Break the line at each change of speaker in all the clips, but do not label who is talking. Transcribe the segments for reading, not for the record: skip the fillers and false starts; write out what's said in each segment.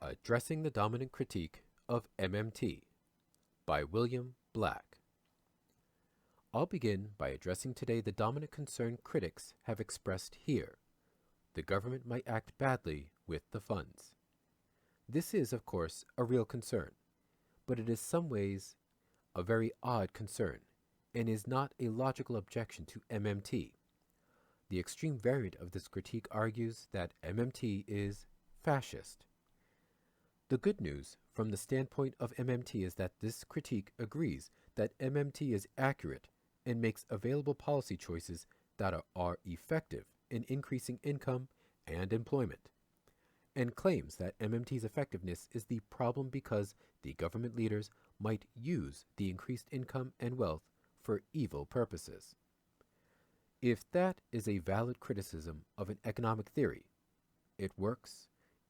Addressing the Dominant Critique of MMT by William Black. I'll begin by addressing today the dominant concern critics have expressed here. The government might act badly with the funds. This is, of course, a real concern, but it is some ways a very odd concern and is not a logical objection to MMT. The extreme variant of this critique argues that MMT is fascist. The good news from the standpoint of MMT is that this critique agrees that MMT is accurate and makes available policy choices that are effective in increasing income and employment, and claims that MMT's effectiveness is the problem because the government leaders might use the increased income and wealth for evil purposes. If that is a valid criticism of an economic theory, it works,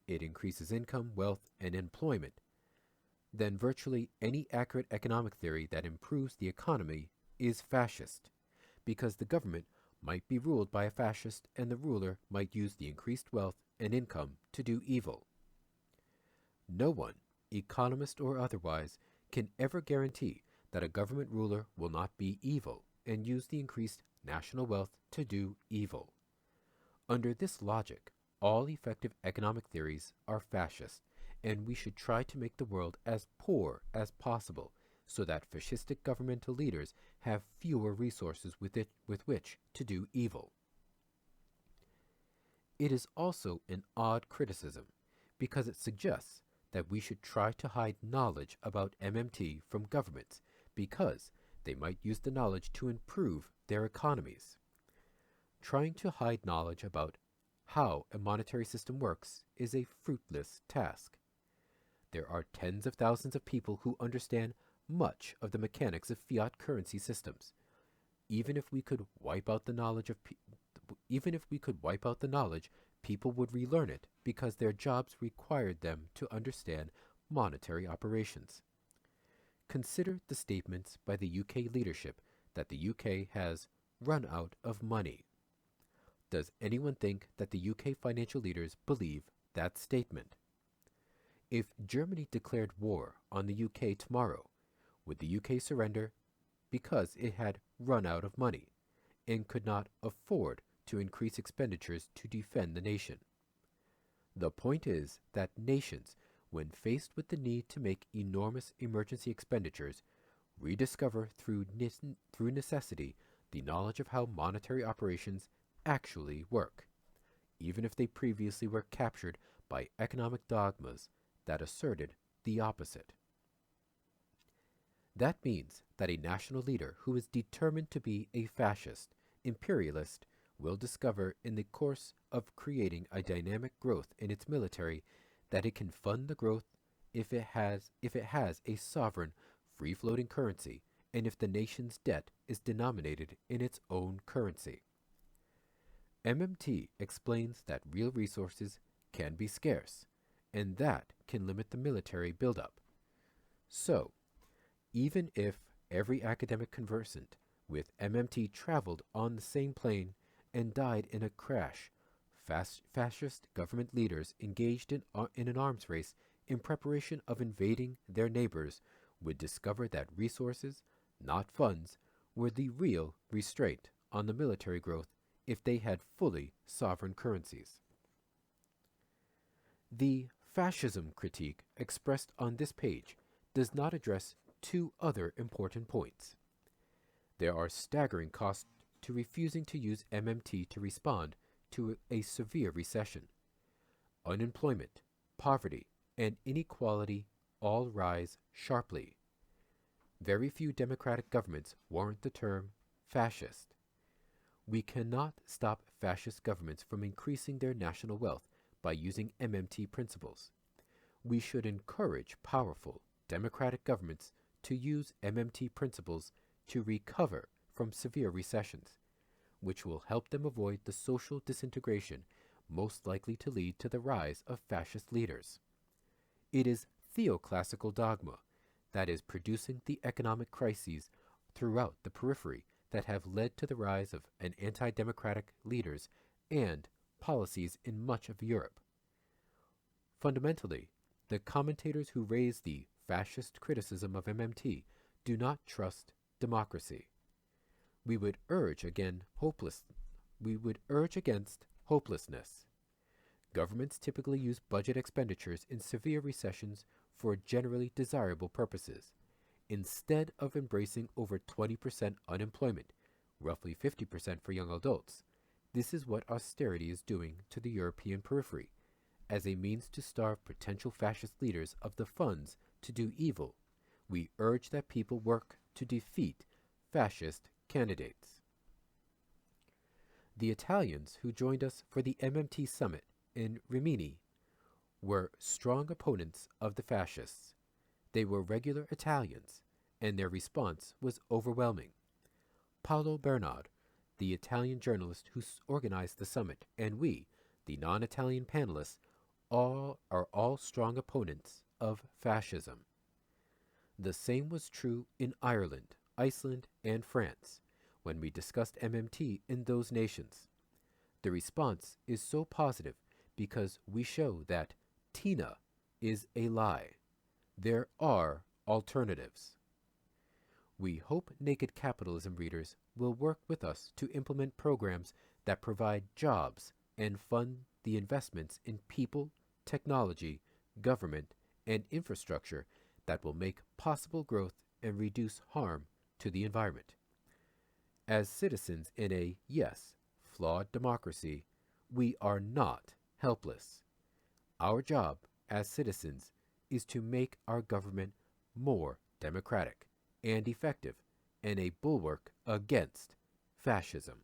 it increases income, wealth, and employment, then virtually any accurate economic theory that improves the economy is fascist, because the government might be ruled by a fascist and the ruler might use the increased wealth and income to do evil. No one, economist or otherwise, can ever guarantee that a government ruler will not be evil and use the increased national wealth to do evil. Under this logic, all effective economic theories are fascist, and we should try to make the world as poor as possible so that fascistic governmental leaders have fewer resources with which to do evil. It is also an odd criticism because it suggests that we should try to hide knowledge about MMT from governments because they might use the knowledge to improve their economies. Trying to hide knowledge about how a monetary system works is a fruitless task. There are tens of thousands of people who understand much of the mechanics of fiat currency systems. Even if we could wipe out the knowledge, people would relearn it because their jobs required them to understand monetary operations. Consider the statements by the UK leadership that the UK has run out of money. Does anyone think that the UK financial leaders believe that statement? If Germany declared war on the UK tomorrow, would the UK surrender because it had run out of money and could not afford to increase expenditures to defend the nation? The point is that nations, when faced with the need to make enormous emergency expenditures, rediscover through necessity the knowledge of how monetary operations actually work, even if they previously were captured by economic dogmas that asserted the opposite. That means that a national leader who is determined to be a fascist, imperialist, will discover in the course of creating a dynamic growth in its military that it can fund the growth if it has a sovereign, free-floating currency and if the nation's debt is denominated in its own currency. MMT explains that real resources can be scarce, and that can limit the military buildup. So, even if every academic conversant with MMT traveled on the same plane and died in a crash, fascist government leaders engaged in an arms race in preparation of invading their neighbors would discover that resources, not funds, were the real restraint on the military growth if they had fully sovereign currencies. The fascism critique expressed on this page does not address two other important points. There are staggering costs to refusing to use MMT to respond to a severe recession. Unemployment, poverty, and inequality all rise sharply. Very few democratic governments warrant the term fascist. We cannot stop fascist governments from increasing their national wealth by using MMT principles. We should encourage powerful democratic governments to use MMT principles to recover from severe recessions, which will help them avoid the social disintegration most likely to lead to the rise of fascist leaders. It is theoclassical dogma that is producing the economic crises throughout the periphery that have led to the rise of an anti-democratic leaders and policies in much of Europe. Fundamentally, The commentators who raise the fascist criticism of MMT do not trust democracy. We would urge against hopelessness. Governments typically use budget expenditures in severe recessions for generally desirable purposes. Instead of embracing over 20% unemployment, roughly 50% for young adults, this is what austerity is doing to the European periphery, as a means to starve potential fascist leaders of the funds to do evil. We urge that people work to defeat fascist candidates. The Italians who joined us for the MMT summit in Rimini were strong opponents of the fascists. They were regular Italians, and their response was overwhelming. Paolo Bernard, the Italian journalist who organized the summit, and we, the non-Italian panelists, are all strong opponents of fascism. The same was true in Ireland, Iceland, and France when we discussed MMT in those nations. The response is so positive because we show that TINA is a lie. There are alternatives. We hope Naked Capitalism readers will work with us to implement programs that provide jobs and fund the investments in people, technology, government, and infrastructure that will make possible growth and reduce harm to the environment. As citizens in a, yes, flawed democracy, we are not helpless. Our job as citizens is to make our government more democratic and effective and a bulwark against fascism.